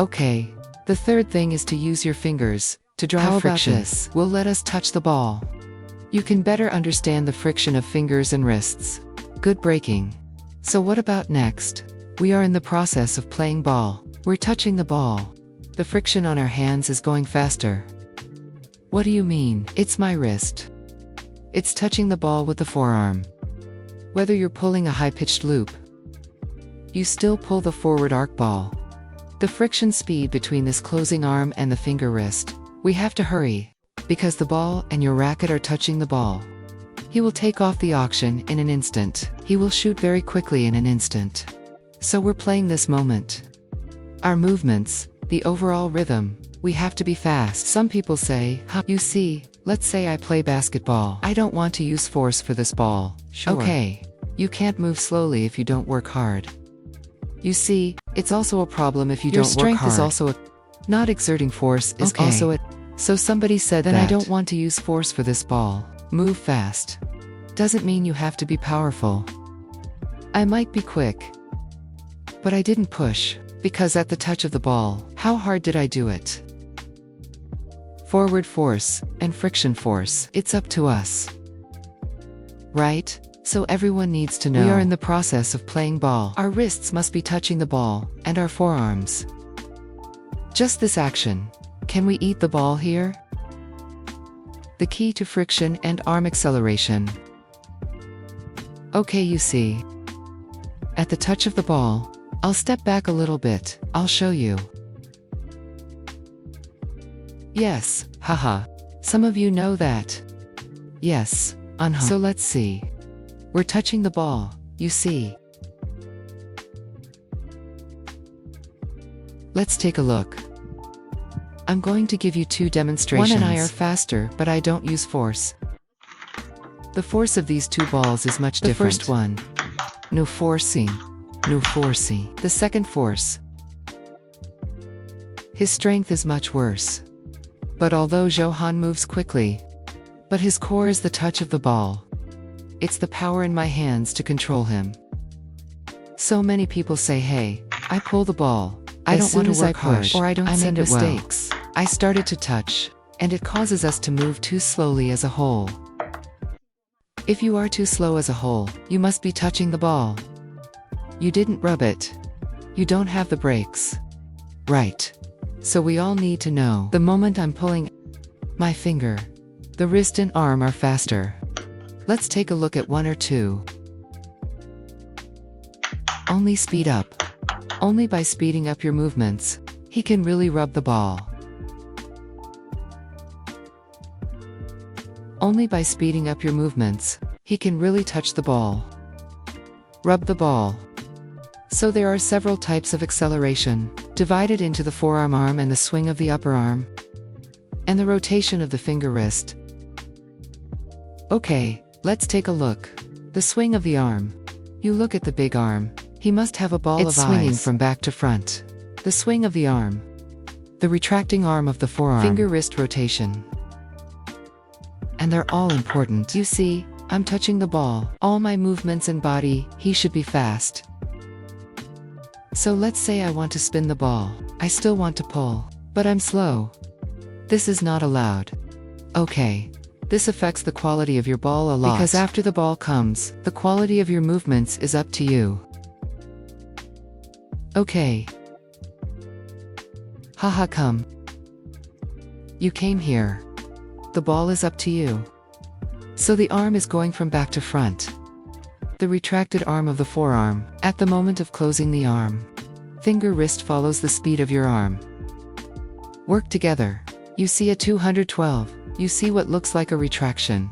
Okay. The third thing is to use your fingers to drive How about friction. this? Will let us touch the ball. You can better understand the friction of fingers and wrists. Good breaking. So what about next? We are in the process of playing ball. We're touching the ball. The friction on our hands is going faster. What do you mean? It's my wrist. It's touching the ball with the forearm. Whether you're pulling a high-pitched loop, you still pull the forward arc ball. The friction speed between this closing arm and the finger wrist. We have to hurry, because the ball and your racket are touching the ball. He will take off the auction in an instant. He will shoot very quickly in an instant. So we're playing this moment. Our movements, the overall rhythm, we have to be fast. Some people say, you see, let's say I play basketball. I don't want to use force for this ball. Sure. Okay. You can't move slowly if you don't work hard. You see, it's also a problem if you don't work hard. Your strength is also not exerting force is also So somebody said then I don't want to use force for this ball. Move fast. Doesn't mean you have to be powerful. I might be quick, but I didn't push, because at the touch of the ball, how hard did I do it? Forward force and friction force, it's up to us. Right? So everyone needs to know. We are in the process of playing ball. Our wrists must be touching the ball, and our forearms. Just this action. Can we eat the ball here? The key to friction and arm acceleration. Okay, you see. At the touch of the ball, I'll step back a little bit. I'll show you. Yes, haha. Some of you know that. Yes, So let's see. We're touching the ball, you see. Let's take a look. I'm going to give you two demonstrations. One and I are faster, but I don't use force. The force of these two balls is much different. The first one, no forcing. The second force. His strength is much worse. But although Johan moves quickly, but his core is the touch of the ball. It's the power in my hands to control him. So many people say, hey, I pull the ball. I don't want to work hard, or I don't send it mistakes. I started to touch, and it causes us to move too slowly as a whole. If you are too slow as a whole, you must be touching the ball. You didn't rub it. You don't have the brakes. Right. So we all need to know. The moment I'm pulling my finger, the wrist and arm are faster. Let's take a look at one or two. Only speed up. Only by speeding up your movements, he can really rub the ball. Only by speeding up your movements, he can really touch the ball. Rub the ball. So there are several types of acceleration, divided into the forearm arm and the swing of the upper arm, and the rotation of the finger wrist. Okay, let's take a look. The swing of the arm. You look at the big arm. He must have a ball of eyes. It's swinging from back to front. The swing of the arm. The retracting arm of the forearm. Finger wrist rotation. And they're all important. You see, I'm touching the ball. All my movements and body, he should be fast. So let's say I want to spin the ball. I still want to pull, but I'm slow. This is not allowed. Okay. This affects the quality of your ball a lot. Because after the ball comes, the quality of your movements is up to you. Okay. Haha, come. You came here. The ball is up to you. So the arm is going from back to front. The retracted arm of the forearm, at the moment of closing the arm. Finger wrist follows the speed of your arm. Work together. You see a 212. You see what looks like a retraction.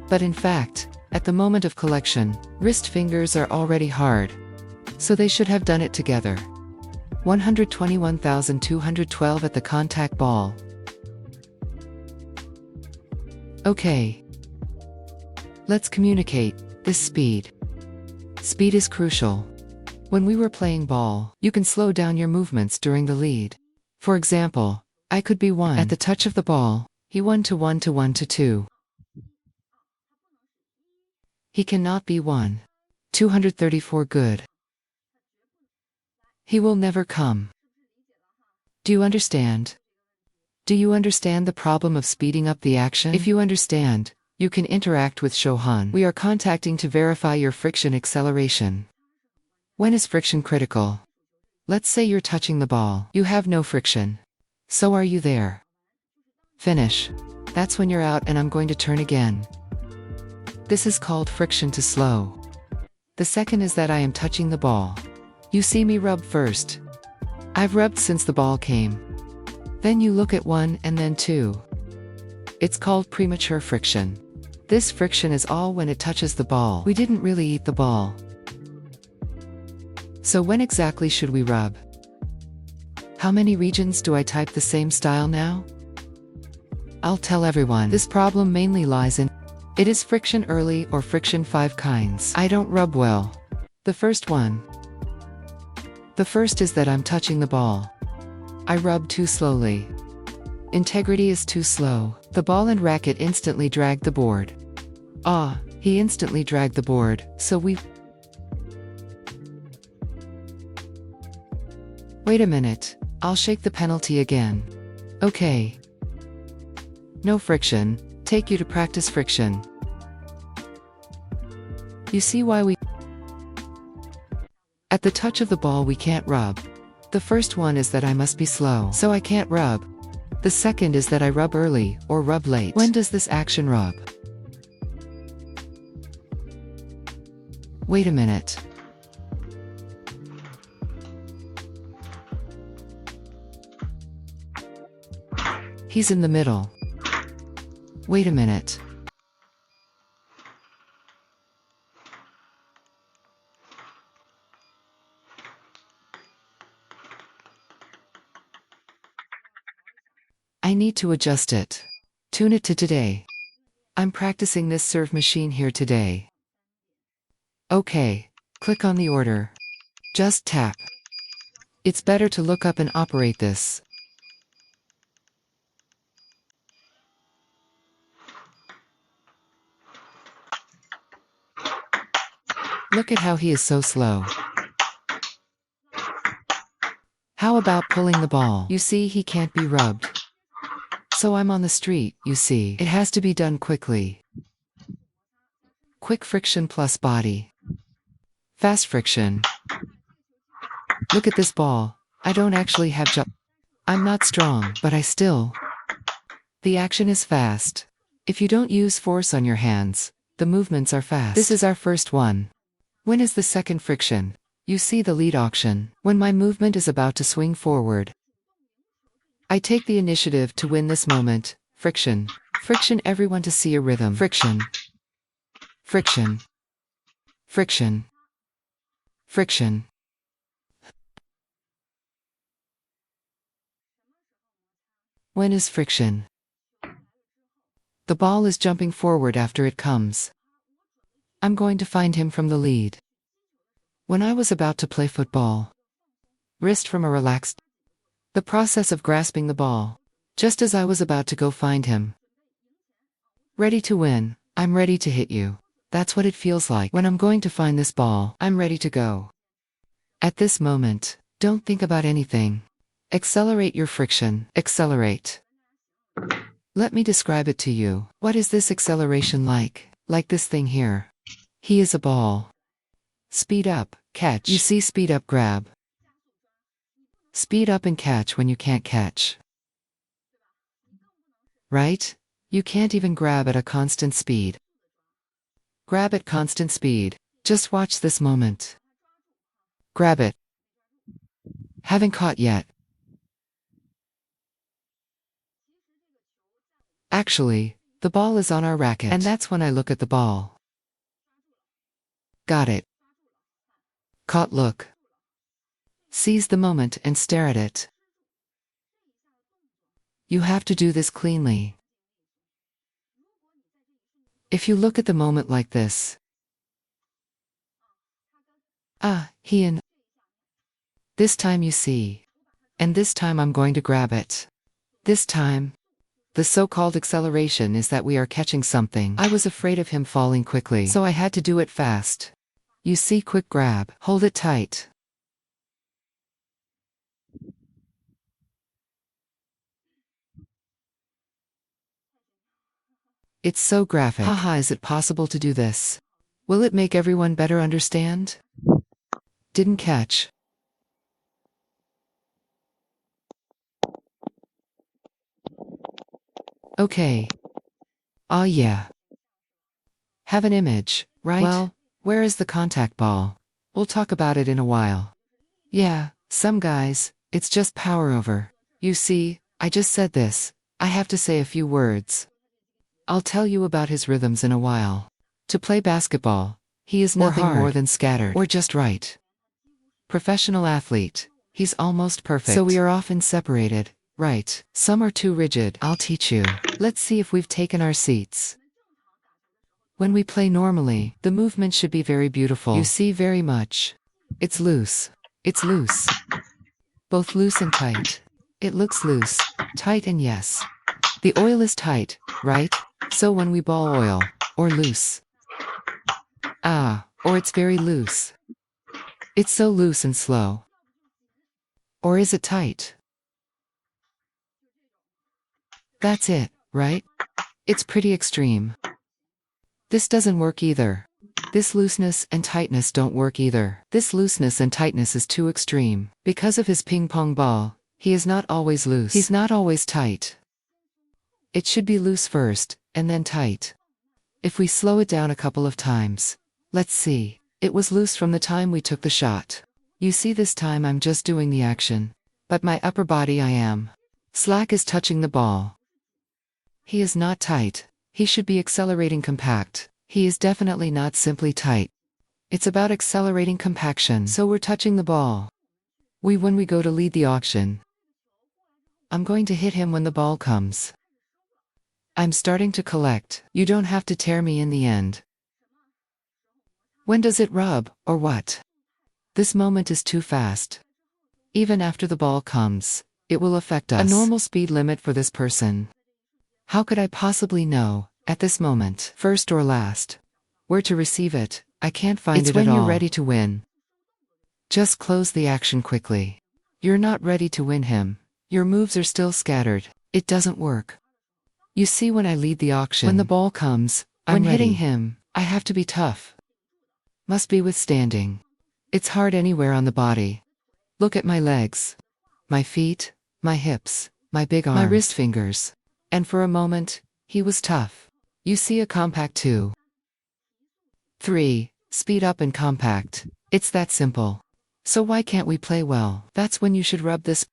But in fact, at the moment of collection, wrist fingers are already hard. So they should have done it together. 121,212 at the contact ball. Okay. Let's communicate this speed. Speed is crucial. When we were playing ball, you can slow down your movements during the lead. For example, I could be 1 at the touch of the ball, he 1 to 1 to 1 to 2. He cannot be 1. 234 good. He will never come. Do you understand? Do you understand the problem of speeding up the action? If you understand, you can interact with Shohan. We are contacting to verify your friction acceleration. When is friction critical? Let's say you're touching the ball. You have no friction. So are you there? Finish. That's when you're out and I'm going to turn again. This is called friction to slow. The second is that I am touching the ball. You see me rub first. I've rubbed since the ball came. Then you look at 1 and then 2. It's called premature friction. This friction is all when it touches the ball. We didn't really eat the ball. So when exactly should we rub? How many regions do I type the same style now? I'll tell everyone. This problem mainly lies in it is friction early or friction 5 kinds. I don't rub well. The first one. The first is that I'm touching the ball. I rub too slowly. Integrity is too slow. The ball and racket instantly drag the board. He instantly dragged the board, so we... Wait a minute, I'll shake the penalty again. Okay. No friction, take you to practice friction. You see why we... At the touch of the ball we can't rub. The first one is that I must be slow, so I can't rub. The second is that I rub early, or rub late. When does this action rub? Wait a minute. He's in the middle. Wait a minute. I need to adjust it. Tune it to today. I'm practicing this serve machine here today. Okay, click on the order. Just tap. It's better to look up and operate this. Look at how he is so slow. How about pulling the ball? You see, he can't be rubbed. So I'm on the street, you see. It has to be done quickly. Quick friction plus body. Fast friction. Look at this ball. I don't actually have I'm not strong, but I still... The action is fast. If you don't use force on your hands, the movements are fast. This is our first one. When is the second friction? You see the lead auction. When my movement is about to swing forward. I take the initiative to win this moment. Friction. Friction, everyone to see a rhythm. Friction. Friction. Friction. Friction. When is friction? The ball is jumping forward after it comes. I'm going to find him from the lead. When I was about to play football. Wrist from a relaxed. The process of grasping the ball. Just as I was about to go find him. Ready to win. I'm ready to hit you. That's what it feels like. When I'm going to find this ball, I'm ready to go. At this moment, don't think about anything. Accelerate your friction. Accelerate. Let me describe it to you. What is this acceleration like? Like this thing here. He is a ball. Speed up, catch. You see, speed up, grab. Speed up and catch when you can't catch. Right? You can't even grab at a constant speed. Grab at constant speed. Just watch this moment. Grab it. Haven't caught yet. Actually, the ball is on our racket, and that's when I look at the ball. Got it. Caught, look. Seize the moment and stare at it. You have to do this cleanly. If you look at the moment like this. He and... This time you see. And this time I'm going to grab it. This time. The so-called acceleration is that we are catching something. I was afraid of him falling quickly, so I had to do it fast. You see, quick grab. Hold it tight. It's so graphic. Haha, is it possible to do this? Will it make everyone better understand? Didn't catch. Okay. Ah, yeah. Have an image, right? Well, where is the contact ball? We'll talk about it in a while. Yeah, some guys, it's just power over. You see, I just said this. I have to say a few words. I'll tell you about his rhythms in a while. To play basketball, he is nothing more than scattered or just right. Professional athlete, he's almost perfect. So we are often separated, right? Some are too rigid. I'll teach you. Let's see if we've taken our seats. When we play normally, the movement should be very beautiful. You see very much. It's loose. It's loose. Both loose and tight. It looks loose, tight, and yes. The oil is tight, right? So when we ball oil, or loose. Ah, or it's very loose. It's so loose and slow. Or is it tight? That's it, right? It's pretty extreme. This doesn't work either. This looseness and tightness don't work either. This looseness and tightness is too extreme. Because of his ping pong ball, he is not always loose. He's not always tight. It should be loose first, and then tight. If we slow it down a couple of times. Let's see. It was loose from the time we took the shot. You see, this time I'm just doing the action. But my upper body I am. Slack is touching the ball. He is not tight. He should be accelerating compact. He is definitely not simply tight. It's about accelerating compaction. So we're touching the ball. When we go to lead the auction. I'm going to hit him when the ball comes. I'm starting to collect. You don't have to tear me in the end. When does it rub, or what? This moment is too fast. Even after the ball comes, it will affect us. A normal speed limit for this person. How could I possibly know, at this moment, first or last, where to receive it? I can't find it at all. It's when you're ready to win. Just close the action quickly. You're not ready to win him. Your moves are still scattered. It doesn't work. You see, when I lead the auction, when the ball comes, when hitting him, I have to be tough. Must be withstanding. It's hard anywhere on the body. Look at my legs. My feet, my hips, my big arms, my wrist fingers. And for a moment, he was tough. You see, a compact 2. 3. Speed up and compact. It's that simple. So why can't we play well? That's when you should rub this.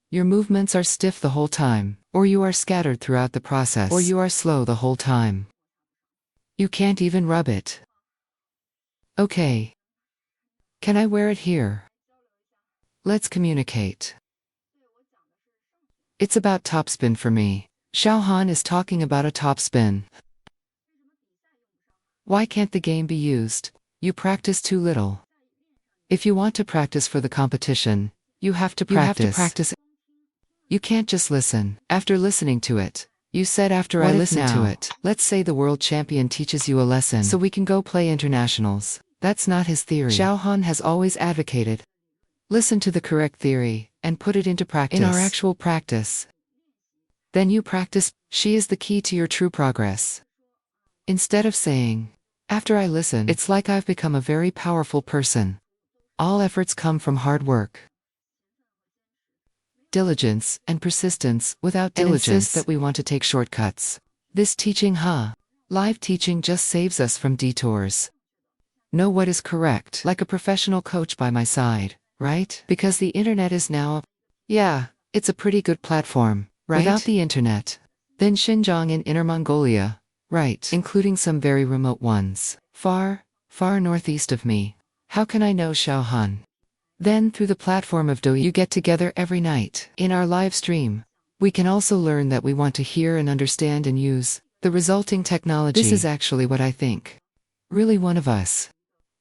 Your movements are stiff the whole time, or you are scattered throughout the process, or you are slow the whole time. You can't even rub it. Okay. Can I wear it here? Let's communicate. It's about topspin for me. Xiaohan is talking about a topspin. Why can't the game be used? You practice too little. If you want to practice for the competition, you have to practice. You can't just listen. After listening to it, you said after I listen to it. Let's say the world champion teaches you a lesson so we can go play internationals. That's not his theory. Xiaohan has always advocated. Listen to the correct theory, and put it into practice. In our actual practice. Then you practice. She is the key to your true progress. Instead of saying, after I listen, it's like I've become a very powerful person. All efforts come from hard work. Diligence and persistence. Without diligence, insist that we want to take shortcuts. This teaching, live teaching just saves us from detours. Know what is correct, like a professional coach by my side. Right? Because the internet is now, it's a pretty good platform, right? Without the internet, then Xinjiang in Inner Mongolia, right? Including some very remote ones, far, far northeast of me. How can I know Xiaohan? Then through the platform of Douyi you get together every night. In our live stream, we can also learn that we want to hear and understand and use the resulting technology. This is actually what I think. Really one of us.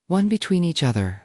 One between each other.